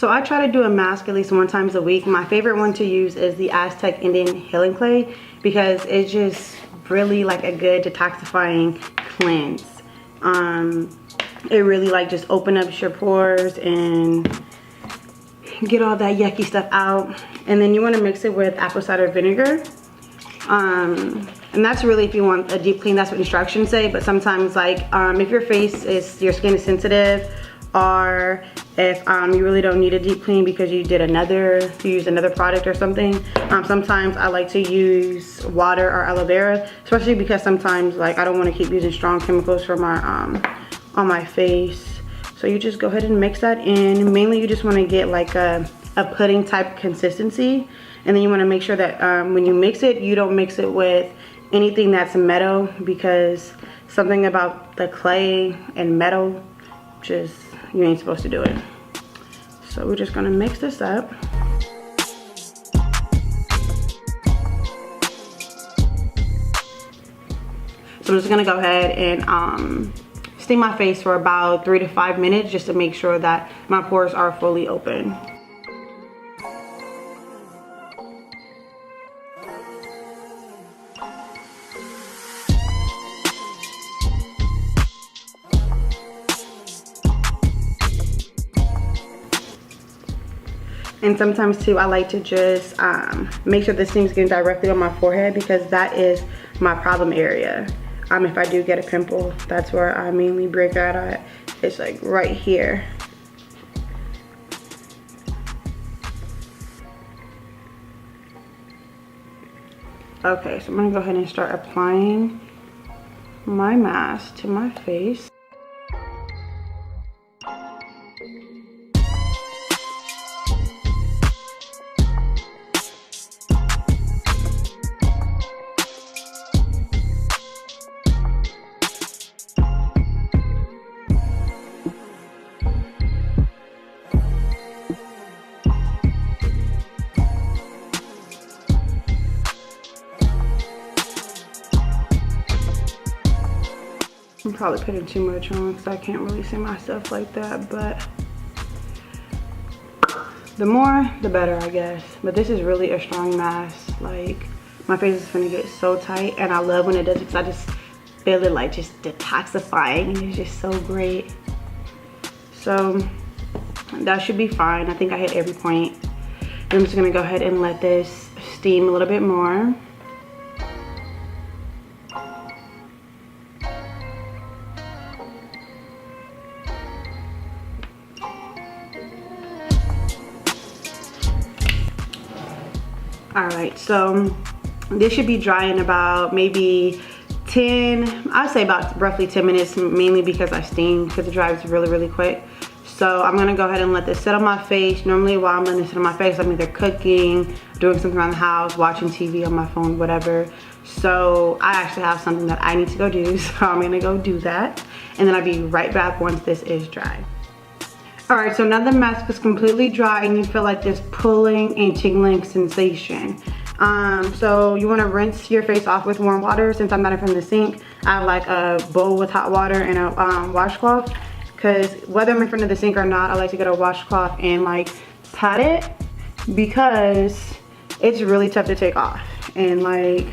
So I try to do a mask at least 1 time a week. My favorite one to use is the Aztec Indian Healing Clay because it's just really like a good detoxifying cleanse. It really like just open up your pores and get all that yucky stuff out. And then you want to mix it with apple cider vinegar. And that's really if you want a deep clean, that's what instructions say. But sometimes like if your skin is sensitive, or if you really don't need a deep clean because you used another product or something, sometimes I like to use water or aloe vera, especially because sometimes like I don't want to keep using strong chemicals for my on my face. So you just go ahead and mix that in. Mainly you just want to get like a pudding type consistency, and then you want to make sure that when you mix it, you don't mix it with anything that's metal, because something about the clay and metal, just you ain't supposed to do it. So we're just gonna mix this up. So I'm just gonna go ahead and steam my face for about 3 to 5 minutes just to make sure that my pores are fully open. And sometimes too, I like to just make sure the steam's getting directly on my forehead, because that is my problem area. If I do get a pimple, that's where I mainly break out at. It's like right here. Okay, so I'm gonna go ahead and start applying my mask to my face. I'm probably putting too much on because I can't really see myself like that, but the more the better, I guess. But this is really a strong mask. Like, my face is gonna get so tight, and I love when it does it because I just feel it like just detoxifying, and it's just so great. So that should be fine. I think I hit every point. I'm just gonna go ahead and let this steam a little bit more. Alright, so this should be dry in about maybe 10, I'd say about roughly 10 minutes, mainly because I steam, because it dries really, really quick. So I'm gonna go ahead and let this sit on my face. Normally while I'm letting this sit on my face, I'm either cooking, doing something around the house, watching TV on my phone, whatever. So I actually have something that I need to go do, so I'm gonna go do that. And then I'll be right back once this is dry. Alright, so now the mask is completely dry and you feel like this pulling and tingling sensation. So you want to rinse your face off with warm water. Since I'm not in front of the sink, I have like a bowl with hot water and a washcloth. Because whether I'm in front of the sink or not, I like to get a washcloth and like pat it, because it's really tough to take off. And like,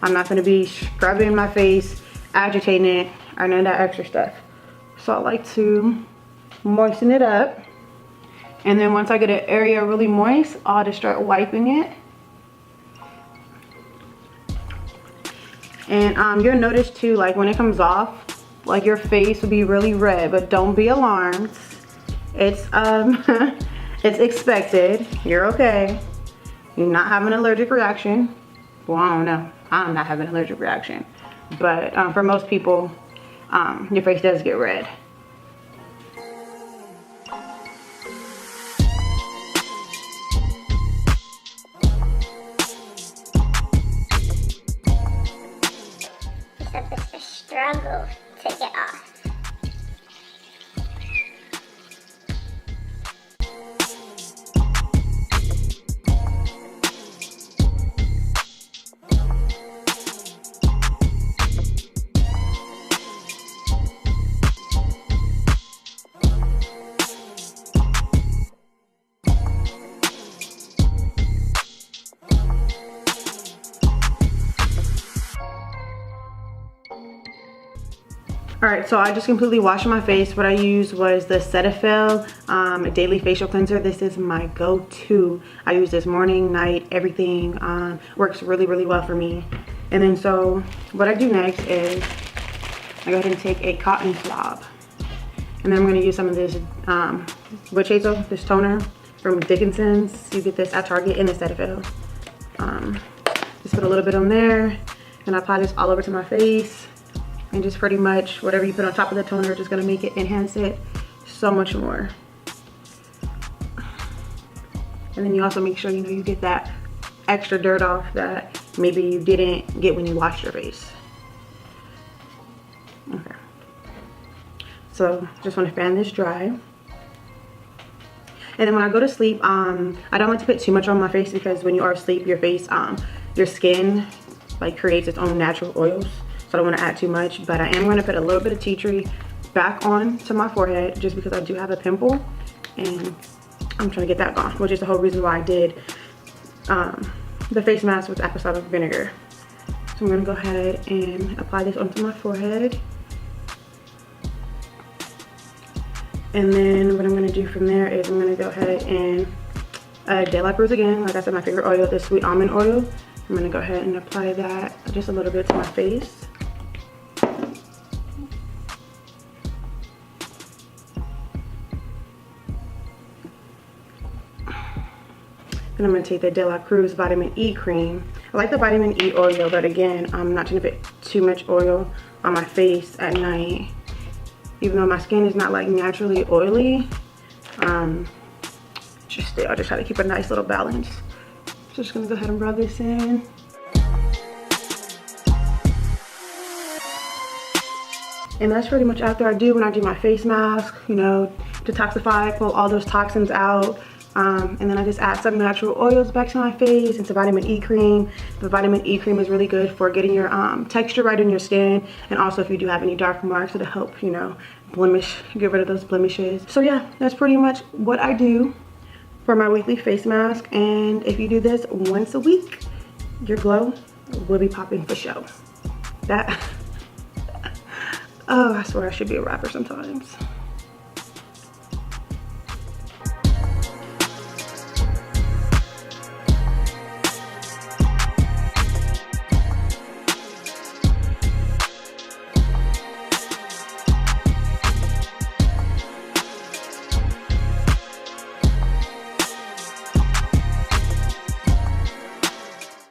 I'm not going to be scrubbing my face, agitating it, or none of that extra stuff. So I like to moisten it up, and then once I get an area really moist, I'll just start wiping it. And you'll notice too, like when it comes off, like your face will be really red, but don't be alarmed. It's it's expected. You're okay. You're not having an allergic reaction. Well, I don't know, I'm not having an allergic reaction, but for most people, your face does get red. It's a struggle to get off. Alright, so I just completely washed my face. What I used was the Cetaphil Daily Facial Cleanser. This is my go-to. I use this morning, night, everything. Works really, really well for me. And then so what I do next is I go ahead and take a cotton swab. And then I'm going to use some of this witch hazel, this toner from Dickinson's. You get this at Target in the Cetaphil. Just put a little bit on there. And I apply this all over to my face. And just pretty much whatever you put on top of the toner is just gonna make it, enhance it so much more. And then you also make sure you get that extra dirt off that maybe you didn't get when you washed your face. Okay. So just want to fan this dry. And then when I go to sleep, I don't like to put too much on my face because when you are asleep, your face, your skin like creates its own natural oils. So I don't want to add too much, but I am going to put a little bit of tea tree back on to my forehead just because I do have a pimple and I'm trying to get that gone, which is the whole reason why I did the face mask with apple cider vinegar. So I'm going to go ahead and apply this onto my forehead. And then what I'm going to do from there is I'm going to go ahead and De La Cruz again. Like I said, my favorite oil, this sweet almond oil. I'm going to go ahead and apply that just a little bit to my face. And I'm going to take the De La Cruz Vitamin E cream. I like the Vitamin E oil, but again, I'm not going to put too much oil on my face at night. Even though my skin is not like naturally oily, I'll just try to keep a nice little balance. So just going to go ahead and rub this in. And that's pretty much after I do when I do my face mask, detoxify, pull all those toxins out. And then I just add some natural oils back to my face and some vitamin E cream. The vitamin E cream is really good for getting your texture right in your skin. And also if you do have any dark marks, it'll help, blemish, get rid of those blemishes. So yeah, that's pretty much what I do for my weekly face mask. And if you do this once a week, your glow will be popping for show. Oh, I swear I should be a rapper sometimes.